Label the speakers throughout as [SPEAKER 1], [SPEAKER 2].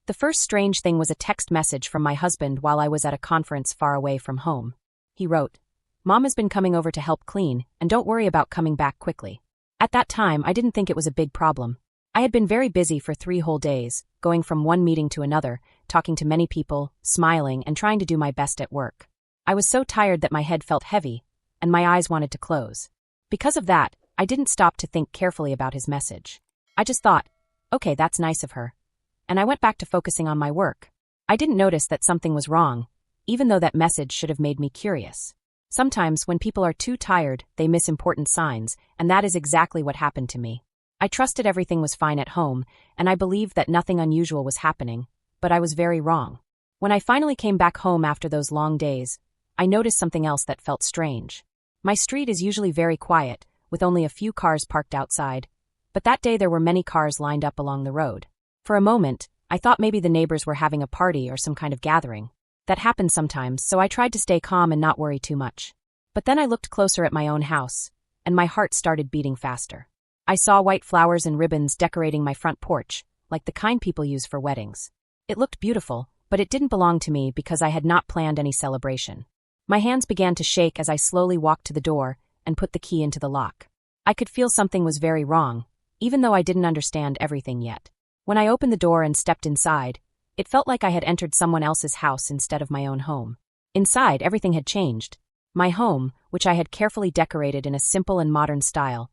[SPEAKER 1] The first strange thing was a text message from my husband while I was at a conference far away from home. He wrote, "Mom has been coming over to help clean, and don't worry about coming back quickly." At that time, I didn't think it was a big problem. I had been very busy for 3 whole days, going from one meeting to another, talking to many people, smiling, and trying to do my best at work. I was so tired that my head felt heavy, and my eyes wanted to close. Because of that, I didn't stop to think carefully about his message. I just thought, okay, that's nice of her. And I went back to focusing on my work. I didn't notice that something was wrong, even though that message should have made me curious. Sometimes, when people are too tired, they miss important signs, and that is exactly what happened to me. I trusted everything was fine at home, and I believed that nothing unusual was happening, but I was very wrong. When I finally came back home after those long days, I noticed something else that felt strange. My street is usually very quiet, with only a few cars parked outside, but that day there were many cars lined up along the road. For a moment, I thought maybe the neighbors were having a party or some kind of gathering. That happens sometimes, so I tried to stay calm and not worry too much. But then I looked closer at my own house, and my heart started beating faster. I saw white flowers and ribbons decorating my front porch, like the kind people use for weddings. It looked beautiful, but it didn't belong to me because I had not planned any celebration. My hands began to shake as I slowly walked to the door and put the key into the lock. I could feel something was very wrong, even though I didn't understand everything yet. When I opened the door and stepped inside, it felt like I had entered someone else's house instead of my own home. Inside, everything had changed. My home, which I had carefully decorated in a simple and modern style,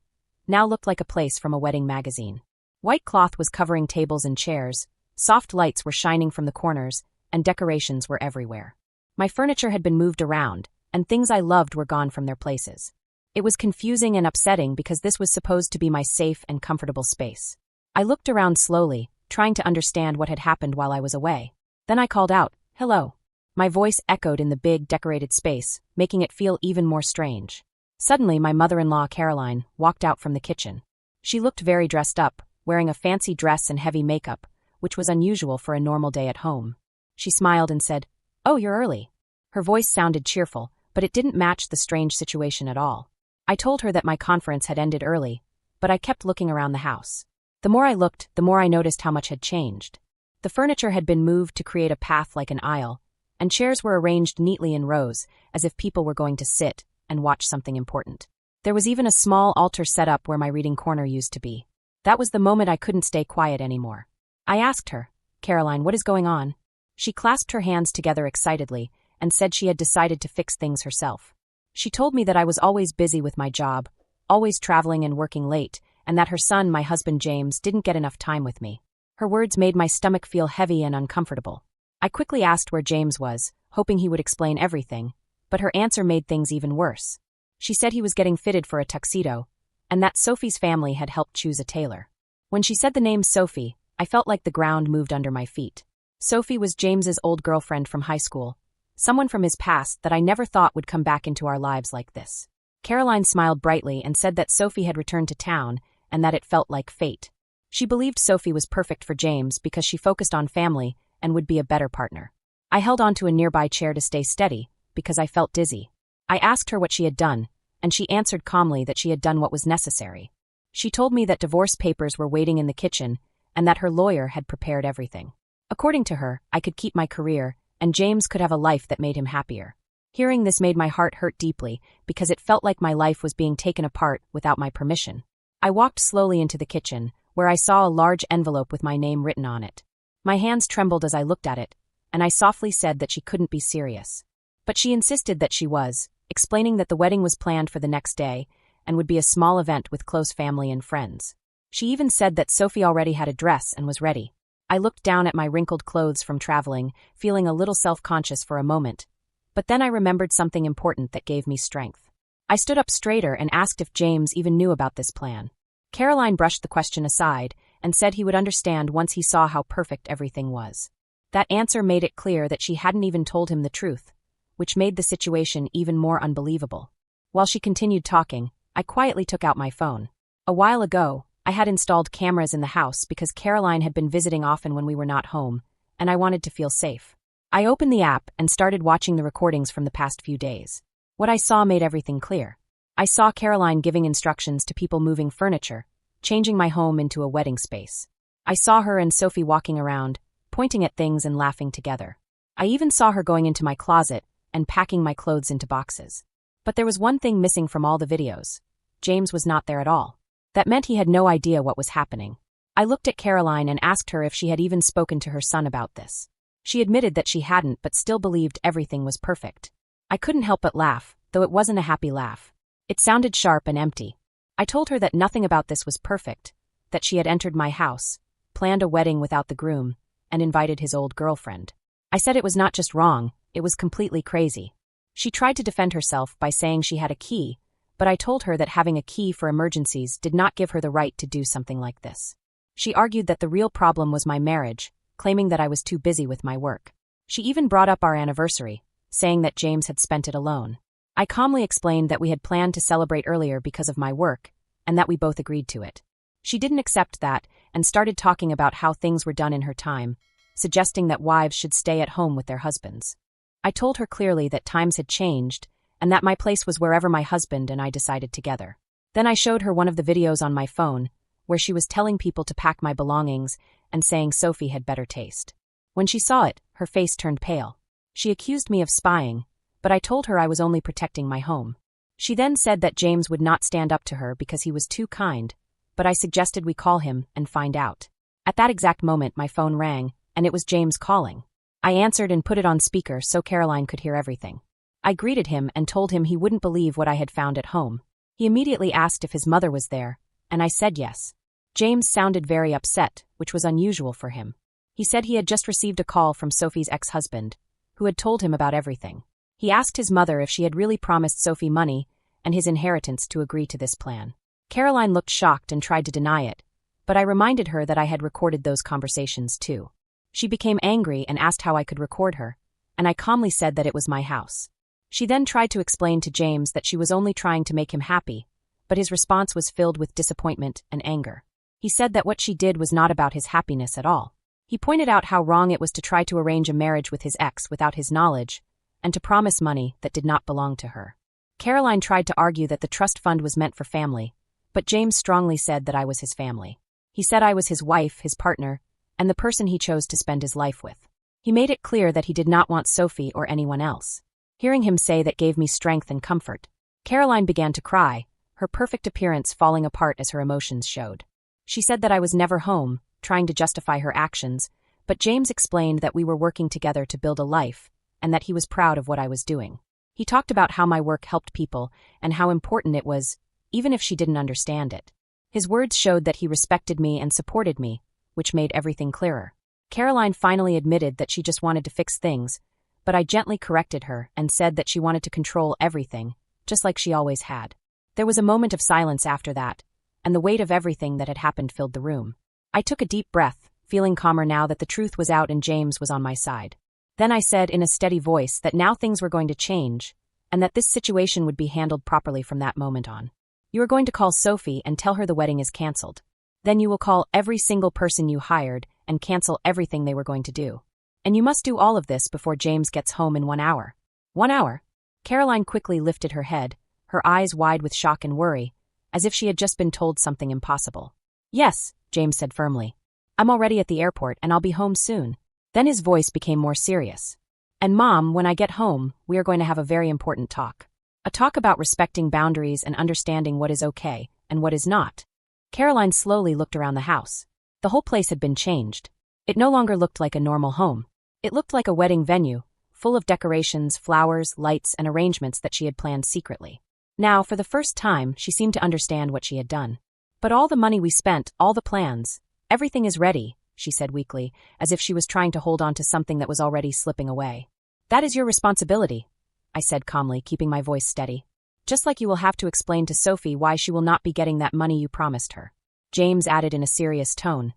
[SPEAKER 1] now looked like a place from a wedding magazine. White cloth was covering tables and chairs, soft lights were shining from the corners, and decorations were everywhere. My furniture had been moved around, and things I loved were gone from their places. It was confusing and upsetting because this was supposed to be my safe and comfortable space. I looked around slowly, trying to understand what had happened while I was away. Then I called out, "Hello." My voice echoed in the big, decorated space, making it feel even more strange. Suddenly, my mother-in-law, Caroline, walked out from the kitchen. She looked very dressed up, wearing a fancy dress and heavy makeup, which was unusual for a normal day at home. She smiled and said, "Oh, you're early." Her voice sounded cheerful, but it didn't match the strange situation at all. I told her that my conference had ended early, but I kept looking around the house. The more I looked, the more I noticed how much had changed. The furniture had been moved to create a path like an aisle, and chairs were arranged neatly in rows, as if people were going to sit and watch something important. There was even a small altar set up where my reading corner used to be. That was the moment I couldn't stay quiet anymore. I asked her, "Caroline, what is going on?" She clasped her hands together excitedly and said she had decided to fix things herself. She told me that I was always busy with my job, always traveling and working late, and that her son, my husband James, didn't get enough time with me. Her words made my stomach feel heavy and uncomfortable. I quickly asked where James was, hoping he would explain everything, but her answer made things even worse. She said he was getting fitted for a tuxedo, and that Sophie's family had helped choose a tailor. When she said the name Sophie, I felt like the ground moved under my feet. Sophie was James's old girlfriend from high school, someone from his past that I never thought would come back into our lives like this. Caroline smiled brightly and said that Sophie had returned to town and that it felt like fate. She believed Sophie was perfect for James because she focused on family and would be a better partner. I held onto a nearby chair to stay steady because I felt dizzy. I asked her what she had done, and she answered calmly that she had done what was necessary. She told me that divorce papers were waiting in the kitchen and that her lawyer had prepared everything. According to her, I could keep my career, and James could have a life that made him happier. Hearing this made my heart hurt deeply because it felt like my life was being taken apart without my permission. I walked slowly into the kitchen, where I saw a large envelope with my name written on it. My hands trembled as I looked at it, and I softly said that she couldn't be serious. But she insisted that she was, explaining that the wedding was planned for the next day and would be a small event with close family and friends. She even said that Sophie already had a dress and was ready. I looked down at my wrinkled clothes from traveling, feeling a little self-conscious for a moment. But then I remembered something important that gave me strength. I stood up straighter and asked if James even knew about this plan. Caroline brushed the question aside and said he would understand once he saw how perfect everything was. That answer made it clear that she hadn't even told him the truth, which made the situation even more unbelievable. While she continued talking, I quietly took out my phone. A while ago, I had installed cameras in the house because Caroline had been visiting often when we were not home, and I wanted to feel safe. I opened the app and started watching the recordings from the past few days. What I saw made everything clear. I saw Caroline giving instructions to people moving furniture, changing my home into a wedding space. I saw her and Sophie walking around, pointing at things and laughing together. I even saw her going into my closet and packing my clothes into boxes. But there was one thing missing from all the videos. James was not there at all. That meant he had no idea what was happening. I looked at Caroline and asked her if she had even spoken to her son about this. She admitted that she hadn't but still believed everything was perfect. I couldn't help but laugh, though it wasn't a happy laugh. It sounded sharp and empty. I told her that nothing about this was perfect, that she had entered my house, planned a wedding without the groom, and invited his old girlfriend. I said it was not just wrong, it was completely crazy. She tried to defend herself by saying she had a key, but I told her that having a key for emergencies did not give her the right to do something like this. She argued that the real problem was my marriage, claiming that I was too busy with my work. She even brought up our anniversary, saying that James had spent it alone. I calmly explained that we had planned to celebrate earlier because of my work, and that we both agreed to it. She didn't accept that and started talking about how things were done in her time, suggesting that wives should stay at home with their husbands. I told her clearly that times had changed and that my place was wherever my husband and I decided together. Then I showed her one of the videos on my phone, where she was telling people to pack my belongings and saying Sophie had better taste. When she saw it, her face turned pale. She accused me of spying, but I told her I was only protecting my home. She then said that James would not stand up to her because he was too kind, but I suggested we call him and find out. At that exact moment my phone rang, and it was James calling. I answered and put it on speaker so Caroline could hear everything. I greeted him and told him he wouldn't believe what I had found at home. He immediately asked if his mother was there, and I said yes. James sounded very upset, which was unusual for him. He said he had just received a call from Sophie's ex-husband, who had told him about everything. He asked his mother if she had really promised Sophie money and his inheritance to agree to this plan. Caroline looked shocked and tried to deny it, but I reminded her that I had recorded those conversations too. She became angry and asked how I could record her, and I calmly said that it was my house. She then tried to explain to James that she was only trying to make him happy, but his response was filled with disappointment and anger. He said that what she did was not about his happiness at all. He pointed out how wrong it was to try to arrange a marriage with his ex without his knowledge, and to promise money that did not belong to her. Caroline tried to argue that the trust fund was meant for family, but James strongly said that I was his family. He said I was his wife, his partner, and the person he chose to spend his life with. He made it clear that he did not want Sophie or anyone else. Hearing him say that gave me strength and comfort. Caroline began to cry, her perfect appearance falling apart as her emotions showed. She said that I was never home, trying to justify her actions, but James explained that we were working together to build a life, and that he was proud of what I was doing. He talked about how my work helped people and how important it was, even if she didn't understand it. His words showed that he respected me and supported me, which made everything clearer. Caroline finally admitted that she just wanted to fix things, but I gently corrected her and said that she wanted to control everything, just like she always had. There was a moment of silence after that, and the weight of everything that had happened filled the room. I took a deep breath, feeling calmer now that the truth was out and James was on my side. Then I said in a steady voice that now things were going to change, and that this situation would be handled properly from that moment on. You are going to call Sophie and tell her the wedding is cancelled. Then you will call every single person you hired and cancel everything they were going to do. And you must do all of this before James gets home in 1 hour. 1 hour? Caroline quickly lifted her head, her eyes wide with shock and worry, as if she had just been told something impossible. Yes, James said firmly. I'm already at the airport and I'll be home soon. Then his voice became more serious. And Mom, when I get home, we are going to have a very important talk. A talk about respecting boundaries and understanding what is okay and what is not. Caroline slowly looked around the house. The whole place had been changed. It no longer looked like a normal home. It looked like a wedding venue, full of decorations, flowers, lights, and arrangements that she had planned secretly. Now, for the first time, she seemed to understand what she had done. But all the money we spent, all the plans, everything is ready, she said weakly, as if she was trying to hold on to something that was already slipping away. That is your responsibility, I said calmly, keeping my voice steady. Just like you will have to explain to Sophie why she will not be getting that money you promised her. James added in a serious tone.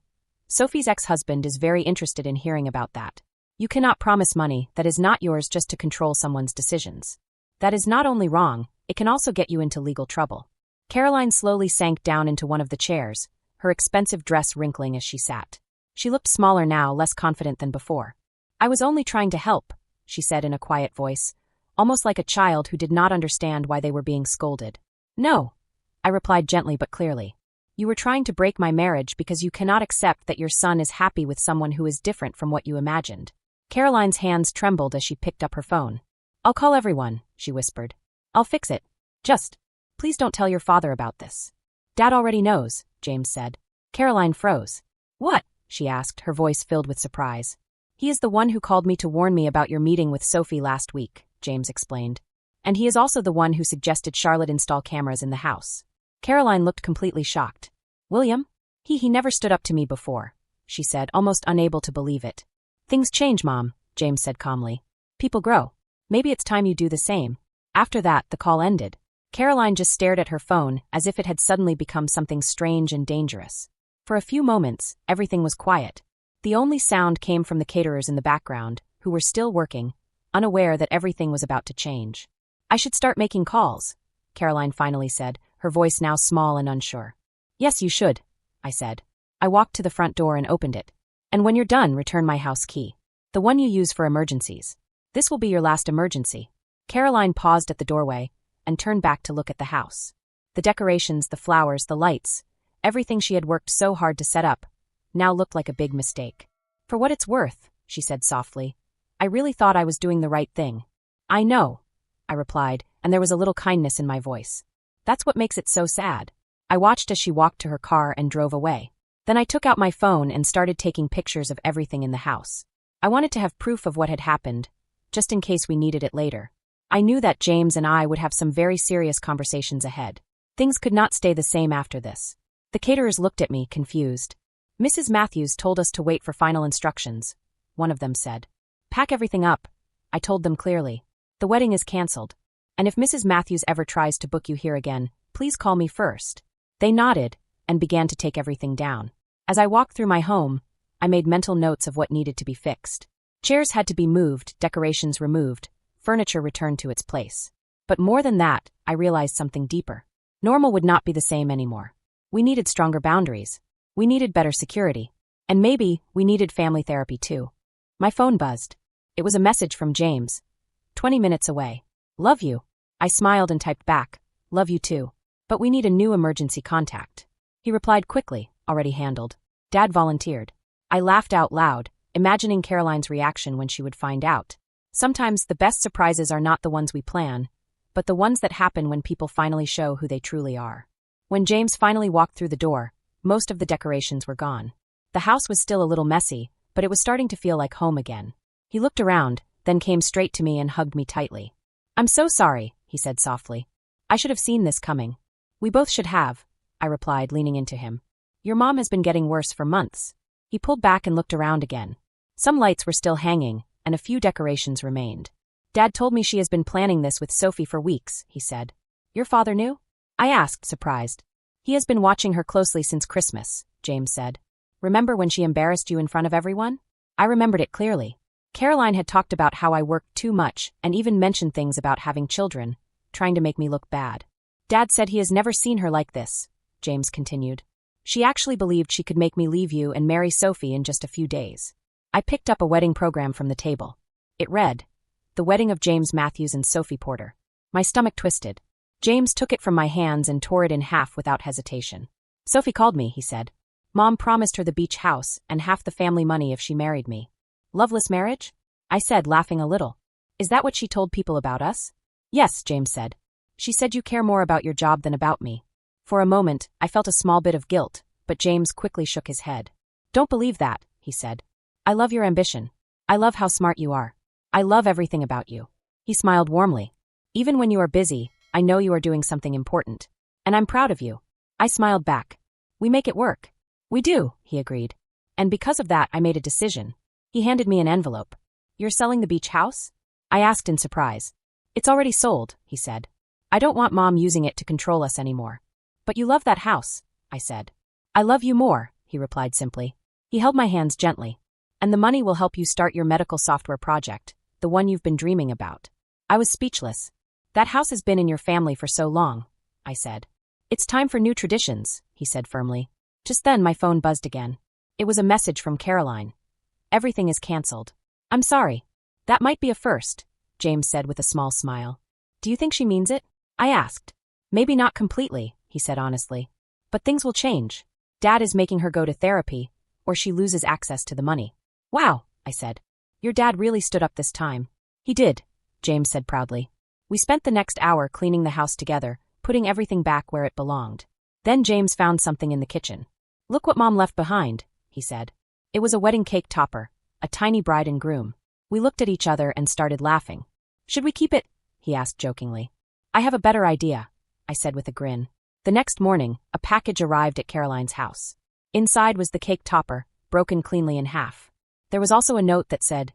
[SPEAKER 1] Sophie's ex-husband is very interested in hearing about that. You cannot promise money that is not yours just to control someone's decisions. That is not only wrong, it can also get you into legal trouble. Caroline slowly sank down into one of the chairs, her expensive dress wrinkling as she sat. She looked smaller now, less confident than before. I was only trying to help, she said in a quiet voice, almost like a child who did not understand why they were being scolded. No, I replied gently but clearly. You were trying to break my marriage because you cannot accept that your son is happy with someone who is different from what you imagined. Caroline's hands trembled as she picked up her phone. I'll call everyone, she whispered. I'll fix it. Please don't tell your father about this. Dad already knows, James said. Caroline froze. What? She asked, her voice filled with surprise. He is the one who called me to warn me about your meeting with Sophie last week, James explained. And he is also the one who suggested Charlotte install cameras in the house. Caroline looked completely shocked. William? He never stood up to me before, she said, almost unable to believe it. Things change, Mom, James said calmly. People grow. Maybe it's time you do the same. After that, the call ended. Caroline just stared at her phone as if it had suddenly become something strange and dangerous. For a few moments, everything was quiet. The only sound came from the caterers in the background, who were still working, unaware that everything was about to change. I should start making calls, Caroline finally said, her voice now small and unsure. Yes, you should, I said. I walked to the front door and opened it. And when you're done, return my house key. The one you use for emergencies. This will be your last emergency. Caroline paused at the doorway and turned back to look at the house. The decorations, the flowers, the lights, everything she had worked so hard to set up, now looked like a big mistake. For what it's worth, she said softly, I really thought I was doing the right thing. I know, I replied, and there was a little kindness in my voice. That's what makes it so sad. I watched as she walked to her car and drove away. Then I took out my phone and started taking pictures of everything in the house. I wanted to have proof of what had happened, just in case we needed it later. I knew that James and I would have some very serious conversations ahead. Things could not stay the same after this. The caterers looked at me, confused. Mrs. Matthews told us to wait for final instructions, one of them said. Pack everything up, I told them clearly. The wedding is cancelled. And if Mrs. Matthews ever tries to book you here again, please call me first. They nodded and began to take everything down. As I walked through my home, I made mental notes of what needed to be fixed. Chairs had to be moved, decorations removed, furniture returned to its place. But more than that, I realized something deeper. Normal would not be the same anymore. We needed stronger boundaries. We needed better security. And maybe we needed family therapy too. My phone buzzed. It was a message from James. 20 minutes away. Love you. I smiled and typed back. Love you too. But we need a new emergency contact. He replied quickly, already handled. Dad volunteered. I laughed out loud, imagining Caroline's reaction when she would find out. Sometimes the best surprises are not the ones we plan, but the ones that happen when people finally show who they truly are. When James finally walked through the door, most of the decorations were gone. The house was still a little messy, but it was starting to feel like home again. He looked around, then came straight to me and hugged me tightly. I'm so sorry, he said softly. I should have seen this coming. We both should have, I replied, leaning into him. Your mom has been getting worse for months. He pulled back and looked around again. Some lights were still hanging, and a few decorations remained. Dad told me she has been planning this with Sophie for weeks, he said. Your father knew? I asked, surprised. He has been watching her closely since Christmas, James said. Remember when she embarrassed you in front of everyone? I remembered it clearly. Caroline had talked about how I worked too much and even mentioned things about having children, trying to make me look bad. Dad said he has never seen her like this, James continued. She actually believed she could make me leave you and marry Sophie in just a few days. I picked up a wedding program from the table. It read, The Wedding of James Matthews and Sophie Porter. My stomach twisted. James took it from my hands and tore it in half without hesitation. Sophie called me, he said. Mom promised her the beach house and half the family money if she married me. Loveless marriage? I said, laughing a little. Is that what she told people about us? Yes, James said. She said you care more about your job than about me. For a moment, I felt a small bit of guilt, but James quickly shook his head. Don't believe that, he said. I love your ambition. I love how smart you are. I love everything about you. He smiled warmly. Even when you are busy, I know you are doing something important. And I'm proud of you. I smiled back. We make it work. We do, he agreed. And because of that, I made a decision. He handed me an envelope. You're selling the beach house? I asked in surprise. It's already sold, he said. I don't want Mom using it to control us anymore. But you love that house, I said. I love you more, he replied simply. He held my hands gently. And the money will help you start your medical software project, the one you've been dreaming about. I was speechless. That house has been in your family for so long, I said. It's time for new traditions, he said firmly. Just then my phone buzzed again. It was a message from Caroline. Everything is cancelled. I'm sorry. That might be a first, James said with a small smile. Do you think she means it? I asked. Maybe not completely, he said honestly. But things will change. Dad is making her go to therapy, or she loses access to the money. Wow, I said. Your dad really stood up this time. He did, James said proudly. We spent the next hour cleaning the house together, putting everything back where it belonged. Then James found something in the kitchen. Look what Mom left behind, he said. It was a wedding cake topper, a tiny bride and groom. We looked at each other and started laughing. Should we keep it? He asked jokingly. I have a better idea, I said with a grin. The next morning, a package arrived at Caroline's house. Inside was the cake topper, broken cleanly in half. There was also a note that said,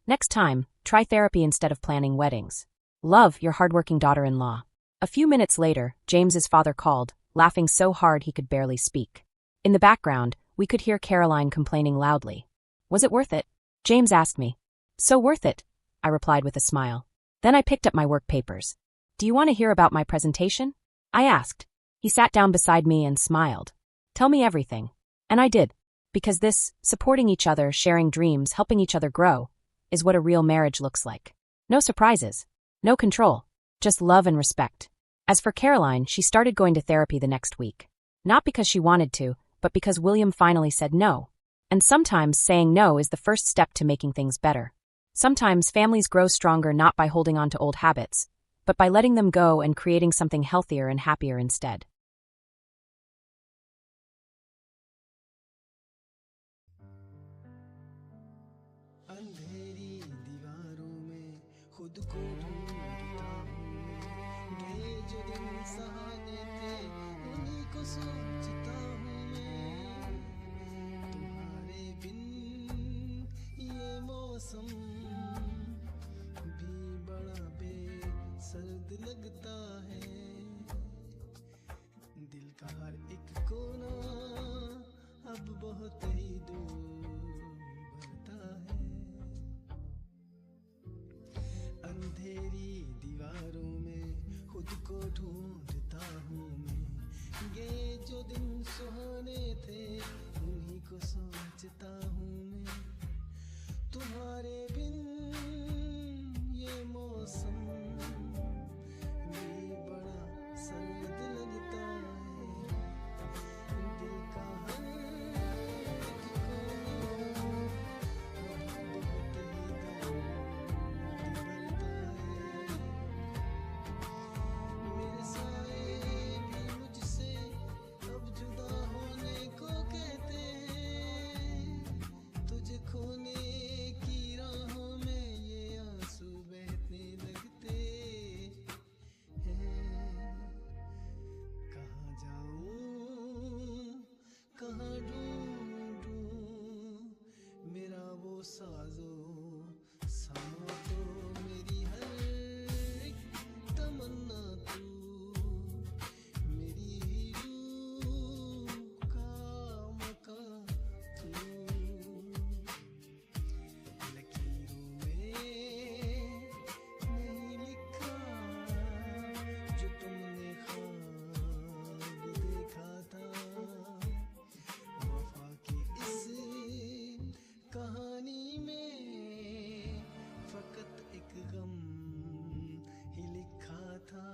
[SPEAKER 1] "Next time, try therapy instead of planning weddings. Love, your hardworking daughter-in-law." A few minutes later, James's father called, laughing so hard he could barely speak. In the background, we could hear Caroline complaining loudly. Was it worth it? James asked me. So worth it, I replied with a smile. Then I picked up my work papers. Do you want to hear about my presentation? I asked. He sat down beside me and smiled. Tell me everything. And I did. Because this, supporting each other, sharing dreams, helping each other grow, is what a real marriage looks like. No surprises. No control. Just love and respect. As for Caroline, she started going to therapy the next week. Not because she wanted to, but because William finally said no. And sometimes saying no is the first step to making things better. Sometimes families grow stronger not by holding on to old habits, but by letting them go and creating something healthier and happier instead.
[SPEAKER 2] अंधेरी दीवारों में खुद को ढूंढता हूँ मैं ये जो दिन सहाने थे उन्हीं को सोचता हूँ मैं तुम्हारे बिन ये मौसम भी बड़ा बेसर्द लगता है दिल का हर एक कोना अब बहुत ही दूर भरता है अंधेरी दीवारों में खुद को ढूंढता हूँ मैं ये जो दिन सुहाने थे उन्हीं को सोचता हूँ मैं तुम्हारे बिन ये मौसम भी बड़ा सर्द लगता है दिल का हर साजो समा तो मेरी हर एक तमन्ना तू मेरी रूह का मका तू लकीरों में नहीं लिखा जो तुमने ख्वाब देखा था वफा की इस कहानी में फकत एक गम ही लिखा था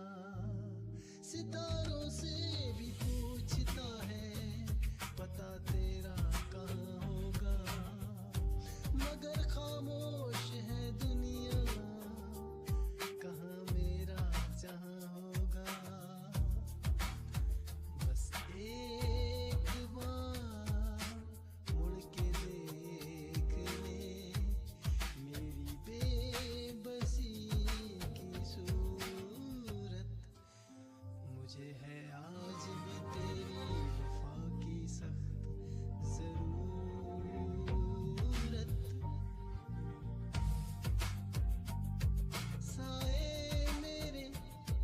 [SPEAKER 2] सितारों से भी पूछता है पता तेरा कहाँ होगा मगर खामोश है दुनिया कहाँ मेरा जहाँ होगा बस एक बार मुड़ के देख ले मेरी बेबसी की सूरत मुझे है आज भी तेरी वफा की सख्त जरूरत साए मेरे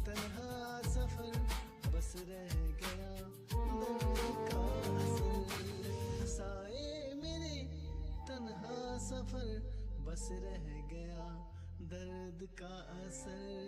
[SPEAKER 2] तन्हा सफर बस रह गया दर्द का असर साए मेरे तन्हा सफर बस रह गया दर्द का असर